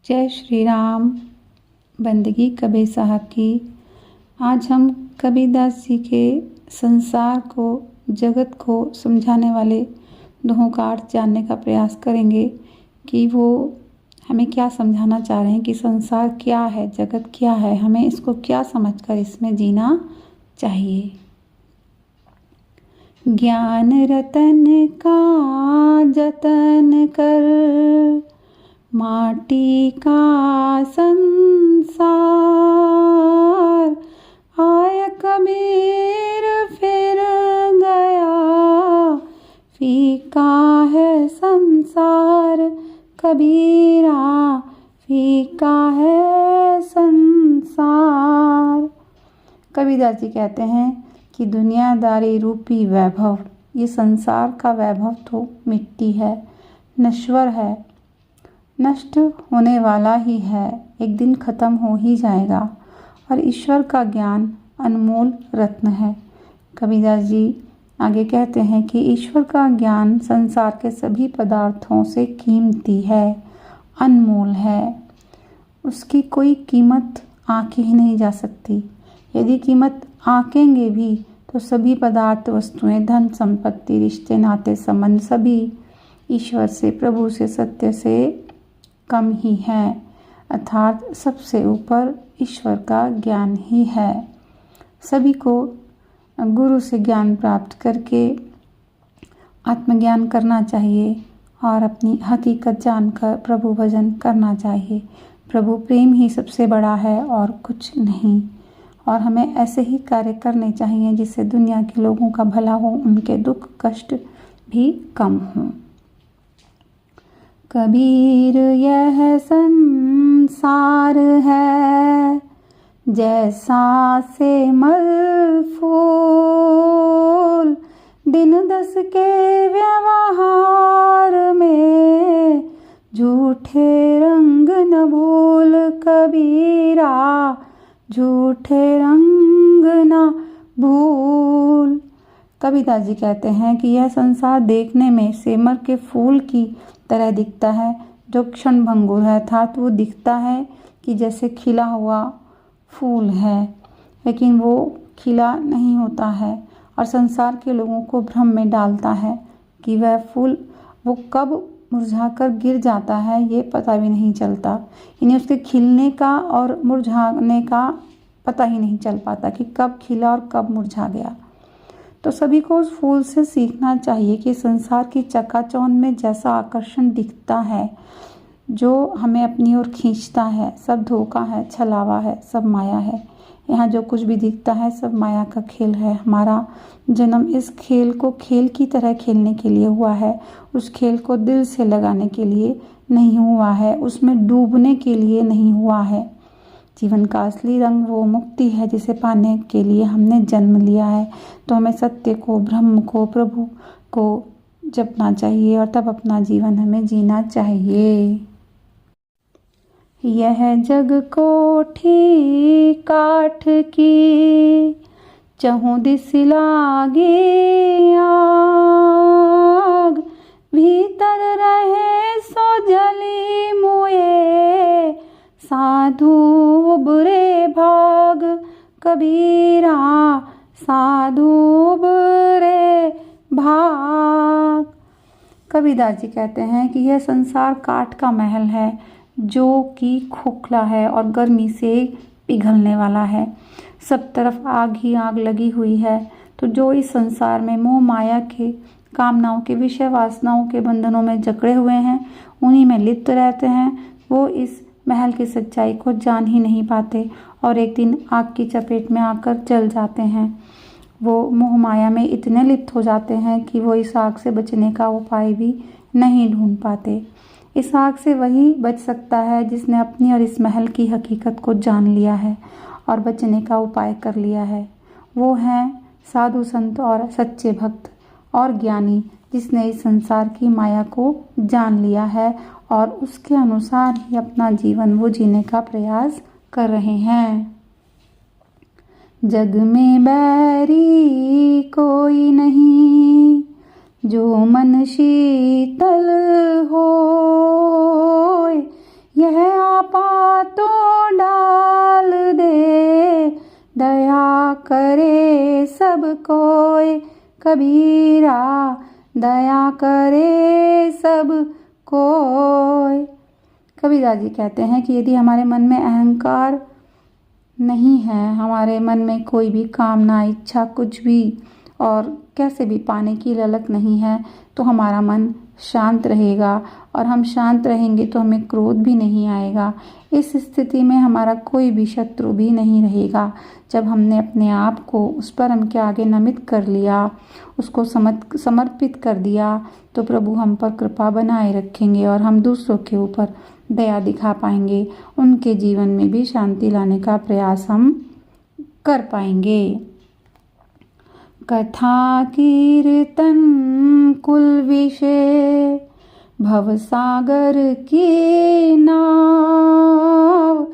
जय श्री राम। बंदगी कबीर साहब की। आज हम कबीरदास जी के संसार को, जगत को समझाने वाले दोहों का अर्थ जानने का प्रयास करेंगे कि वो हमें क्या समझाना चाह रहे हैं, कि संसार क्या है, जगत क्या है, हमें इसको क्या समझकर इसमें जीना चाहिए। ज्ञान रतन का जतन कर, माटी का संसार, आया कबीर फिर गया, फीका है संसार कबीरा, फीका है संसार। कबीरदास जी कहते हैं कि दुनियादारी रूपी वैभव, ये संसार का वैभव तो मिट्टी है, नश्वर है, नष्ट होने वाला ही है, एक दिन खत्म हो ही जाएगा। और ईश्वर का ज्ञान अनमोल रत्न है। कबीरदास जी आगे कहते हैं कि ईश्वर का ज्ञान संसार के सभी पदार्थों से कीमती है, अनमोल है। उसकी कोई कीमत आंकी ही नहीं जा सकती। यदि कीमत आंकेंगे भी तो सभी पदार्थ, वस्तुएं, धन संपत्ति, रिश्ते नाते संबंध सभी ईश्वर से, प्रभु से, सत्य से कम ही है। अर्थात सबसे ऊपर ईश्वर का ज्ञान ही है। सभी को गुरु से ज्ञान प्राप्त करके आत्मज्ञान करना चाहिए और अपनी हकीकत जानकर प्रभु भजन करना चाहिए। प्रभु प्रेम ही सबसे बड़ा है और कुछ नहीं। और हमें ऐसे ही कार्य करने चाहिए जिससे दुनिया के लोगों का भला हो, उनके दुख कष्ट भी कम हो। कबीर यह संसार है जैसा से मल फूल, दिन दस के व्यवहार में झूठे रंग न भूल कबीरा, झूठे रंग न भूल। कबीरदास जी कहते हैं कि यह संसार देखने में सेमर के फूल की तरह दिखता है, जो क्षण भंगुर है, अर्थात वो दिखता है कि जैसे खिला हुआ फूल है, लेकिन वो खिला नहीं होता है और संसार के लोगों को भ्रम में डालता है कि वह फूल वो कब मुरझाकर गिर जाता है ये पता भी नहीं चलता। इन्हें उसके खिलने का और मुरझाने का पता ही नहीं चल पाता कि कब खिला और कब मुरझा गया। तो सभी को उस फूल से सीखना चाहिए कि संसार की चकाचौंध में जैसा आकर्षण दिखता है, जो हमें अपनी ओर खींचता है, सब धोखा है, छलावा है, सब माया है। यहाँ जो कुछ भी दिखता है सब माया का खेल है। हमारा जन्म इस खेल को खेल की तरह खेलने के लिए हुआ है, उस खेल को दिल से लगाने के लिए नहीं हुआ है, उसमें डूबने के लिए नहीं हुआ है। जीवन का असली रंग वो मुक्ति है जिसे पाने के लिए हमने जन्म लिया है। तो हमें सत्य को, ब्रह्म को, प्रभु को जपना चाहिए और तब अपना जीवन हमें जीना चाहिए। यह जग कोठी काठ की, चहुँ दिस लागे आग, भीतर रहे सो जली मोए, साधु उबरे भाग कबीरा, साधु उबरे भाग। कबीरदास जी कहते हैं कि यह संसार काठ का महल है जो कि खोखला है और गर्मी से पिघलने वाला है। सब तरफ आग ही आग लगी हुई है। तो जो इस संसार में मोह माया के, कामनाओं के, विषय वासनाओं के बंधनों में जकड़े हुए हैं, उन्हीं में लिप्त रहते हैं, वो इस महल की सच्चाई को जान ही नहीं पाते और एक दिन आग की चपेट में आकर जल जाते हैं। वो मोह माया में इतने लिप्त हो जाते हैं कि वो इस आग से बचने का उपाय भी नहीं ढूंढ पाते। इस आग से वही बच सकता है जिसने अपनी और इस महल की हकीकत को जान लिया है और बचने का उपाय कर लिया है। वो हैं साधु संत और सच्चे भक्त और ज्ञानी, जिसने इस संसार की माया को जान लिया है और उसके अनुसार ही अपना जीवन वो जीने का प्रयास कर रहे हैं। जग में बैरी कोई नहीं, जो मन शीतल होय, यह आपा तो डाल दे, दया करे सब कोय कबीरा, दया करे सब कोय। कबीरदास जी कहते हैं कि यदि हमारे मन में अहंकार नहीं है, हमारे मन में कोई भी कामना, इच्छा, कुछ भी और कैसे भी पाने की ललक नहीं है, तो हमारा मन शांत रहेगा। और हम शांत रहेंगे तो हमें क्रोध भी नहीं आएगा। इस स्थिति में हमारा कोई भी शत्रु भी नहीं रहेगा। जब हमने अपने आप को उस परम के आगे नमित कर लिया, उसको समर्पित कर दिया, तो प्रभु हम पर कृपा बनाए रखेंगे और हम दूसरों के ऊपर दया दिखा पाएंगे। उनके जीवन में भी शांति लाने का प्रयास हम कर पाएंगे। कथा कीर्तन कुल विषय, भवसागर की नाव,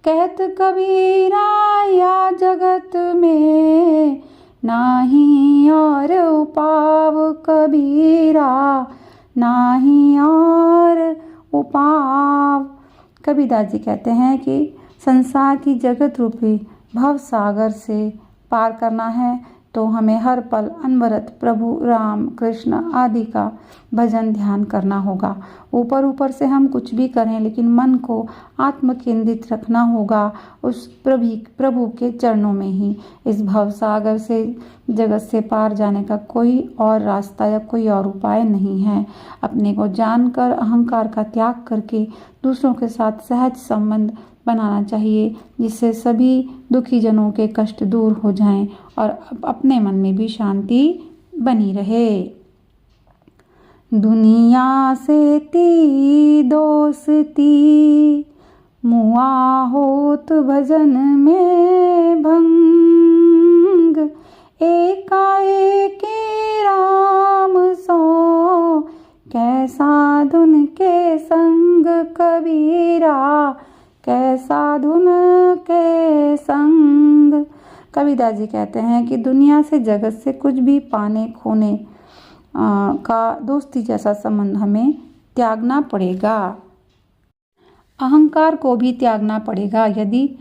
कहत कबीरा या जगत में, नाही और उपाव कबीरा, नाही और उपाव। कबीरदास जी कहते हैं कि संसार की जगत रूपी भव सागर से पार करना है तो हमें हर पल अनवरत प्रभु राम कृष्ण आदि का भजन ध्यान करना होगा। ऊपर से हम कुछ भी करें, लेकिन मन को आत्म केंद्रित रखना होगा उस प्रभु के चरणों में ही। इस भव सागर से, जगत से पार जाने का कोई और रास्ता या कोई और उपाय नहीं है। अपने को जानकर, अहंकार का त्याग करके दूसरों के साथ सहज संबंध बनाना चाहिए, जिससे सभी दुखी जनों के कष्ट दूर हो जाएं और अपने मन में भी शांति बनी रहे। दुनिया से ती दोस्ती, मुआ होत भजन में भंग, एकाएक राम सो, कैसा धुन के संग कबीरा, कैसा धुन के संग। कबीरदास जी कहते हैं कि दुनिया से, जगत से कुछ भी पाने खोने का दोस्ती जैसा संबंध हमें त्यागना पड़ेगा। अहंकार को भी त्यागना पड़ेगा। यदि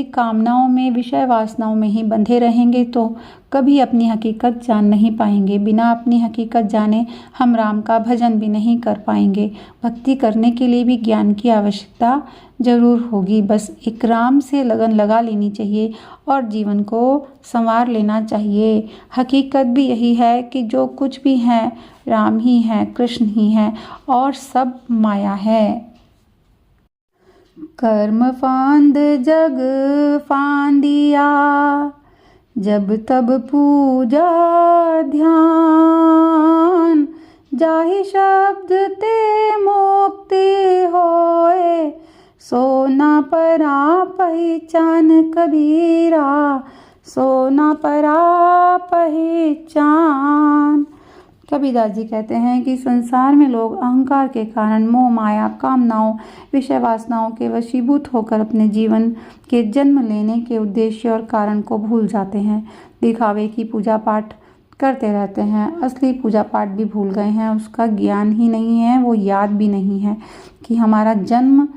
कामनाओं में, विषय वासनाओं में ही बंधे रहेंगे तो कभी अपनी हकीकत जान नहीं पाएंगे। बिना अपनी हकीकत जाने हम राम का भजन भी नहीं कर पाएंगे। भक्ति करने के लिए भी ज्ञान की आवश्यकता जरूर होगी। बस एक राम से लगन लगा लेनी चाहिए और जीवन को संवार लेना चाहिए। हकीकत भी यही है कि जो कुछ भी है राम ही है, कृष्ण ही है और सब माया है। कर्म फांद जग फांदिया, जब तब पूजा ध्यान, जाहि शब्द ते मुक्ति होए, सोना परा पहचान कबीरा, सोना परा पहचान। कबीरदास जी कहते हैं कि संसार में लोग अहंकार के कारण मोह माया, कामनाओं, विषय वासनाओं के वशीभूत होकर अपने जीवन के जन्म लेने के उद्देश्य और कारण को भूल जाते हैं। दिखावे की पूजा पाठ करते रहते हैं, असली पूजा पाठ भी भूल गए हैं। उसका ज्ञान ही नहीं है, वो याद भी नहीं है कि हमारा जन्म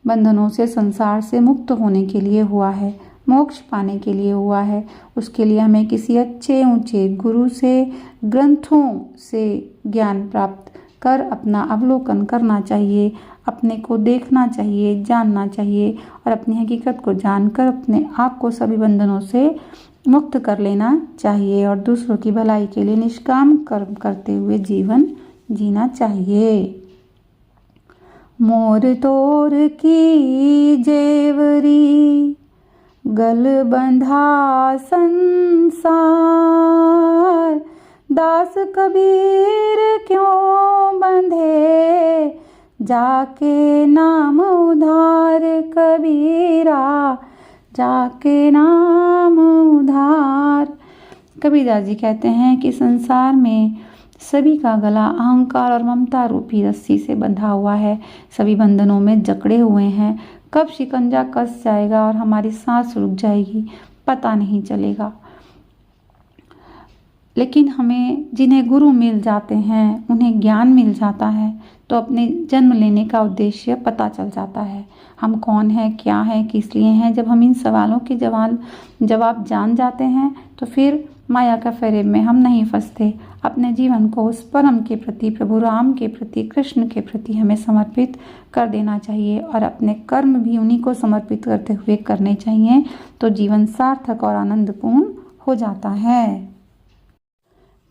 बंधनों से, संसार से मुक्त होने के लिए हुआ है, मोक्ष पाने के लिए हुआ है। उसके लिए हमें किसी अच्छे ऊंचे गुरु से, ग्रंथों से ज्ञान प्राप्त कर अपना अवलोकन करना चाहिए, अपने को देखना चाहिए, जानना चाहिए और अपनी हकीकत को जानकर अपने आप को सभी बंधनों से मुक्त कर लेना चाहिए और दूसरों की भलाई के लिए निष्काम कर्म करते हुए जीवन जीना चाहिए। मोर तोर की जेवरी, गल बंधा संसार, दास कबीर क्यों बंधे, जाके नाम उधार कबीरा, जाके नाम उधार। कबीरदास जी कहते हैं कि संसार में सभी का गला अहंकार और ममता रूपी रस्सी से बंधा हुआ है। सभी बंधनों में जकड़े हुए हैं। कब शिकंजा कस जाएगा और हमारी सांस रुक जाएगी पता नहीं चलेगा। लेकिन हमें जिन्हें गुरु मिल जाते हैं, उन्हें ज्ञान मिल जाता है, तो अपने जन्म लेने का उद्देश्य पता चल जाता है। हम कौन हैं, क्या हैं, किस लिए हैं। जब हम इन सवालों के जवाब जान जाते हैं तो फिर माया का फेरे में हम नहीं फंसते। अपने जीवन को उस परम के प्रति, प्रभु राम के प्रति, कृष्ण के प्रति हमें समर्पित कर देना चाहिए और अपने कर्म भी उन्हीं को समर्पित करते हुए करने चाहिए, तो जीवन सार्थक और आनंदपूर्ण हो जाता है।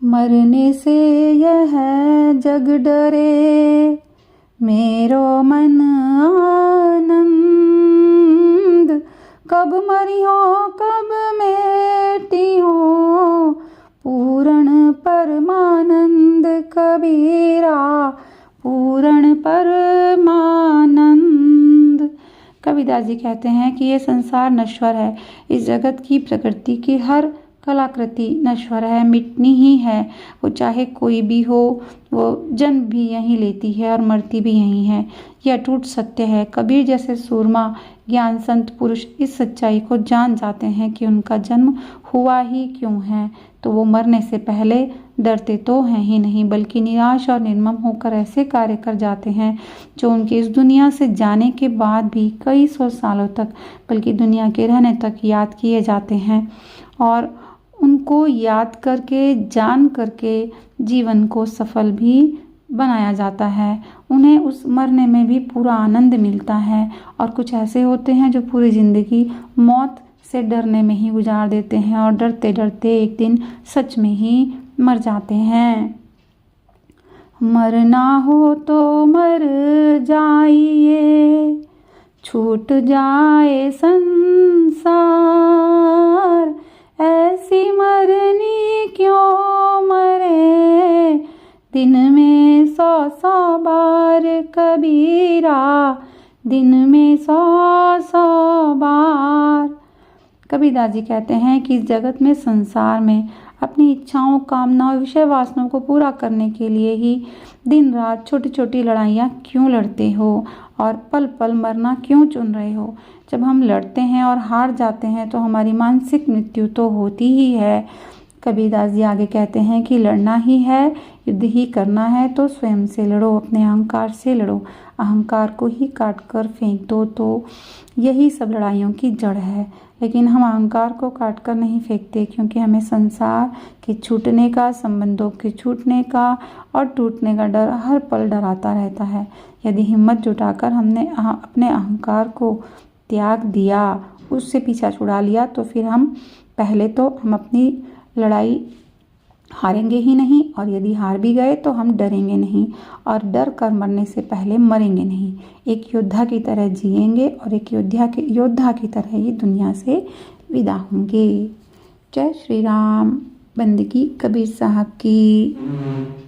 मरने से यह जग डरे, मेरो मन आनंद, कब मरी हो कब मेटी हो, पूर्ण परमानंद कबीरा, पूर्ण परमानंद। कबीरदास जी कहते हैं कि ये संसार नश्वर है, इस जगत की प्रकृति की हर कलाकृति नश्वर है, मिटनी ही है। वो चाहे कोई भी हो, वो जन्म भी यहीं लेती है और मरती भी यहीं है। यह अटूट सत्य है। कबीर जैसे सूरमा ज्ञान संत पुरुष इस सच्चाई को जान जाते हैं कि उनका जन्म हुआ ही क्यों है, तो वो मरने से पहले डरते तो हैं ही नहीं, बल्कि निराश और निर्मम होकर ऐसे कार्य कर जाते हैं जो उनके इस दुनिया से जाने के बाद भी कई सौ सालों तक, बल्कि दुनिया के रहने तक याद किए जाते हैं। और उनको याद करके, जान करके जीवन को सफल भी बनाया जाता है। उन्हें उस मरने में भी पूरा आनंद मिलता है। और कुछ ऐसे होते हैं जो पूरी ज़िंदगी मौत से डरने में ही गुजार देते हैं और डरते डरते एक दिन सच में ही मर जाते हैं। मरना हो तो मर जाइए, छूट जाए संसार, ऐसी मरनी क्यों मरे, दिन में 100 बार कबीरा, दिन में 100 बार। कबीरदास जी कहते हैं कि इस जगत में, संसार में अपनी इच्छाओं, कामनाओं, विषय वासनाओं को पूरा करने के लिए ही दिन रात छोटी छोटी लड़ाइयाँ क्यों लड़ते हो और पल पल मरना क्यों चुन रहे हो। जब हम लड़ते हैं और हार जाते हैं तो हमारी मानसिक मृत्यु तो होती ही है। कबीरदास जी आगे कहते हैं कि लड़ना ही है, युद्ध ही करना है तो स्वयं से लड़ो, अपने अहंकार से लड़ो, अहंकार को ही काट कर फेंक दो, तो यही सब लड़ाइयों की जड़ है। लेकिन हम अहंकार को काट कर नहीं फेंकते, क्योंकि हमें संसार के छूटने का, संबंधों के छूटने का और टूटने का डर हर पल डराता रहता है। यदि हिम्मत जुटाकर हमने अपने अहंकार को त्याग दिया, उससे पीछा छुड़ा लिया, तो फिर हम अपनी लड़ाई हारेंगे ही नहीं, और यदि हार भी गए तो हम डरेंगे नहीं, और डर कर मरने से पहले मरेंगे नहीं। एक योद्धा की तरह जिएंगे और एक योद्धा की तरह ही दुनिया से विदा होंगे। जय श्री राम। बंदगी कबीर साहब की।